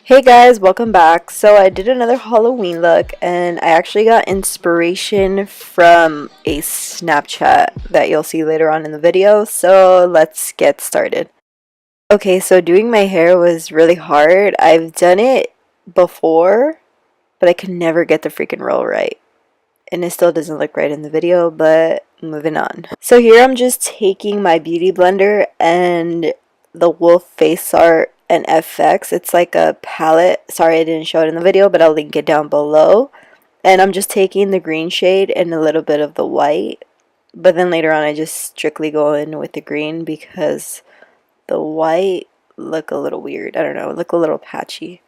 Hey guys, welcome back. So I did another Halloween look and I actually got inspiration from a Snapchat that you'll see later on in the video. So let's get started. Okay, so doing my hair was really hard. I've done it before, but I could never get the freaking roll right. And it still doesn't look right in the video, but moving on. So here I'm just taking my beauty blender and the Wolfe Face Art and FX. It's like a palette. Sorry I didn't show it in the video, but I'll link it down below. And I'm just taking the green shade and a little bit of the white. But then later on I just strictly go in with the green because the white look a little weird. I don't know, look a little patchy.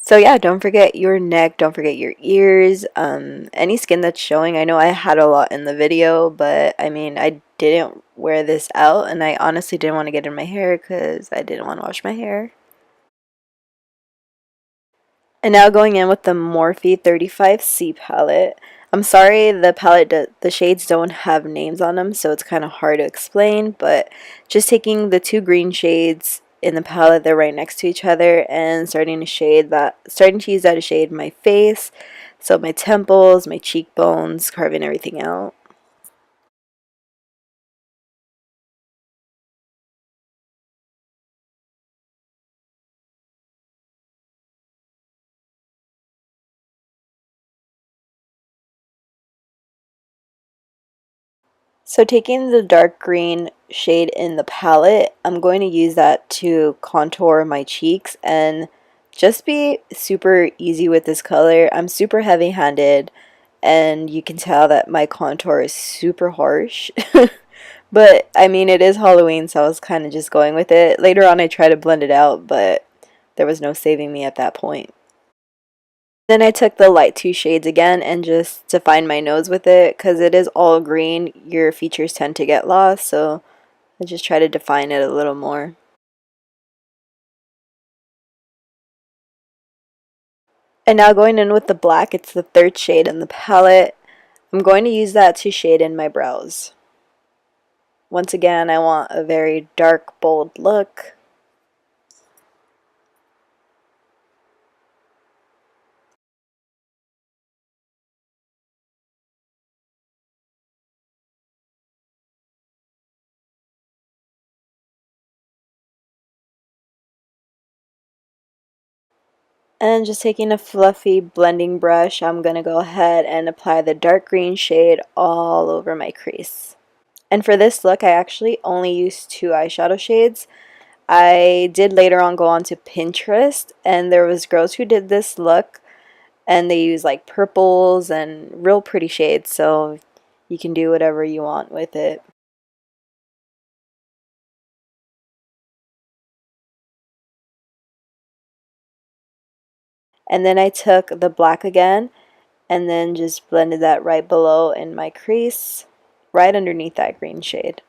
So yeah, don't forget your neck, don't forget your ears, any skin that's showing. I know I had a lot in the video, but I mean, I didn't wear this out, and I honestly didn't want to get in my hair because I didn't want to wash my hair. And now going in with the Morphe 35C palette. I'm sorry the the shades don't have names on them, so it's kind of hard to explain, but just taking the two green shades in the palette, they're right next to each other, and starting to use that to shade my face, so my temples, my cheekbones, carving everything out. So taking the dark green shade in the palette, I'm going to use that to contour my cheeks and just be super easy with this color. I'm super heavy-handed and you can tell that my contour is super harsh. But I mean, it is Halloween, so I was kind of just going with it. Later on, I tried to blend it out, but there was no saving me at that point. Then I took the light two shades again and just defined my nose with it because it is all green. Your features tend to get lost, so I just try to define it a little more. And now going in with the black, it's the third shade in the palette. I'm going to use that to shade in my brows. Once again, I want a very dark, bold look. And just taking a fluffy blending brush, I'm going to go ahead and apply the dark green shade all over my crease. And for this look, I actually only used two eyeshadow shades. I did later on go on to Pinterest, and there was girls who did this look, and they use like purples and real pretty shades, so you can do whatever you want with it. And then I took the black again and then just blended that right below in my crease, right underneath that green shade.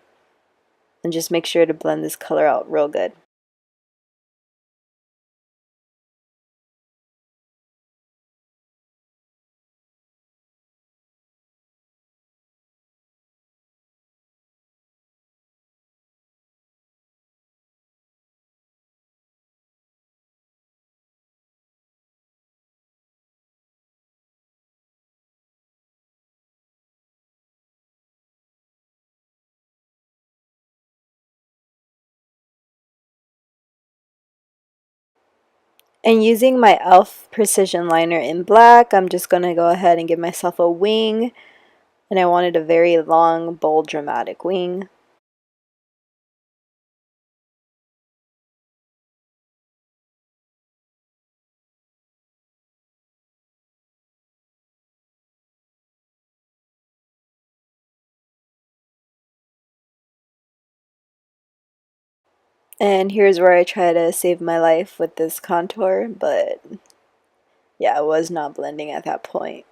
And just make sure to blend this color out real good. And using my e.l.f. precision liner in black, I'm just going to go ahead and give myself a wing. And I wanted a very long, bold, dramatic wing. And here's where I try to save my life with this contour, but yeah, I was not blending at that point.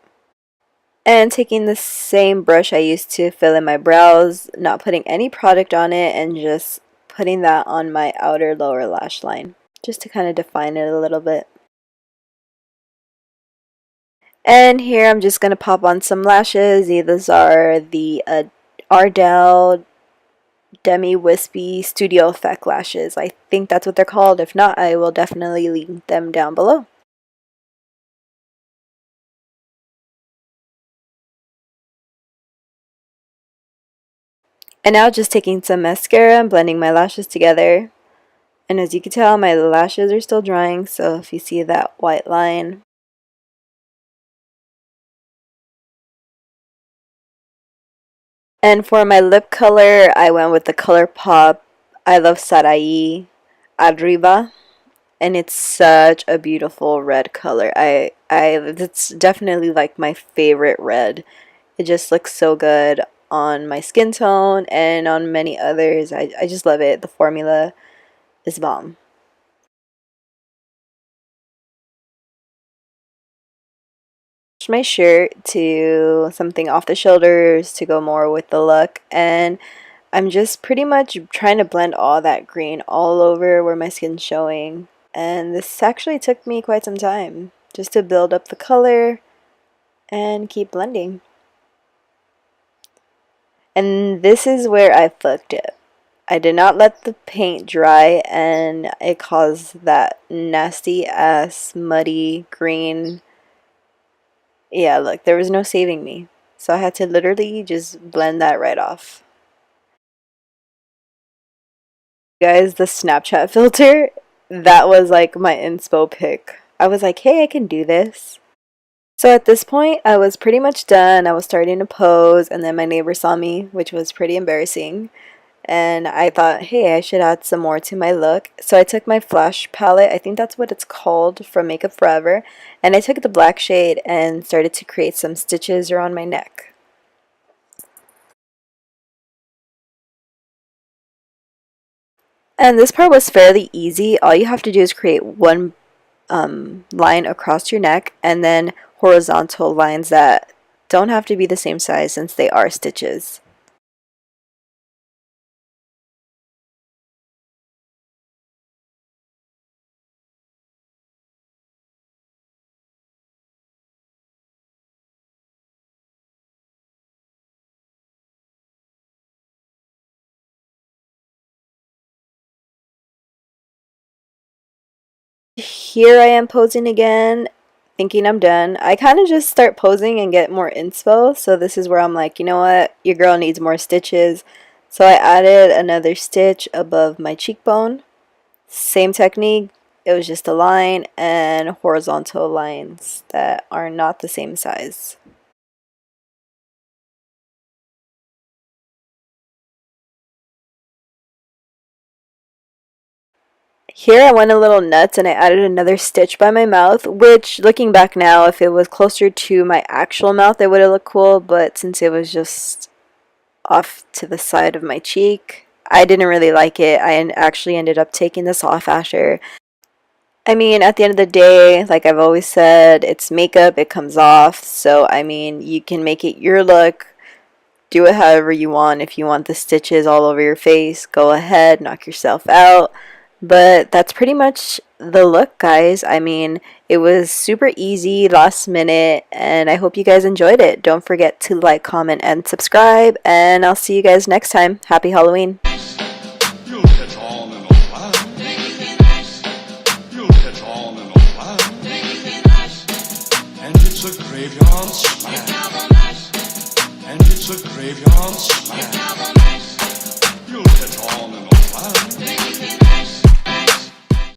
And taking the same brush I used to fill in my brows, not putting any product on it, and just putting that on my outer lower lash line, just to kind of define it a little bit. And here I'm just going to pop on some lashes. These are the Ardell Demi Wispy Studio Effect lashes. I think that's what they're called. If not, I will definitely link them down below. And now just taking some mascara and blending my lashes together. And as you can tell, my lashes are still drying, so if you see that white line. And for my lip color, I went with the Colourpop iluvsarahii Arriba. And it's such a beautiful red color. It's definitely like my favorite red. It just looks so good on my skin tone and on many others. I just love it. The formula is bomb. My shirt to something off the shoulders to go more with the look, and I'm just pretty much trying to blend all that green all over where my skin's showing, and this actually took me quite some time just to build up the color and keep blending. And this is where I fucked it. I did not let the paint dry, and it caused that nasty ass muddy green. Yeah, look, there was no saving me. So I had to literally just blend that right off. Guys, the Snapchat filter, that was like my inspo pick. I was like, hey, I can do this. So at this point, I was pretty much done. I was starting to pose, and then my neighbor saw me, which was pretty embarrassing. And I thought, hey, I should add some more to my look. So I took my Flash palette, I think that's what it's called, from Makeup Forever, and I took the black shade and started to create some stitches around my neck. And this part was fairly easy. All you have to do is create one line across your neck and then horizontal lines that don't have to be the same size since they are stitches. Here I am posing again, thinking I'm done. I kind of just start posing and get more inspo, so this is where I'm like, you know what, your girl needs more stitches. So I added another stitch above my cheekbone. Same technique, it was just a line and horizontal lines that are not the same size. Here I went a little nuts and I added another stitch by my mouth, which looking back now, if it was closer to my actual mouth, it would have looked cool, but since it was just off to the side of my cheek, I didn't really like it. I actually ended up taking this off after. I mean, at the end of the day, like I've always said, it's makeup, it comes off, so I mean, you can make it your look. Do it however you want. If you want the stitches all over your face, go ahead, knock yourself out. But that's pretty much the look, guys. I mean, it was super easy, last minute, and I hope you guys enjoyed it. Don't forget to like, comment, and subscribe, and I'll see you guys next time. Happy Halloween. You'll catch on in a while. You'll catch on in a while. And it's a graveyard smash. And it's a graveyard smash.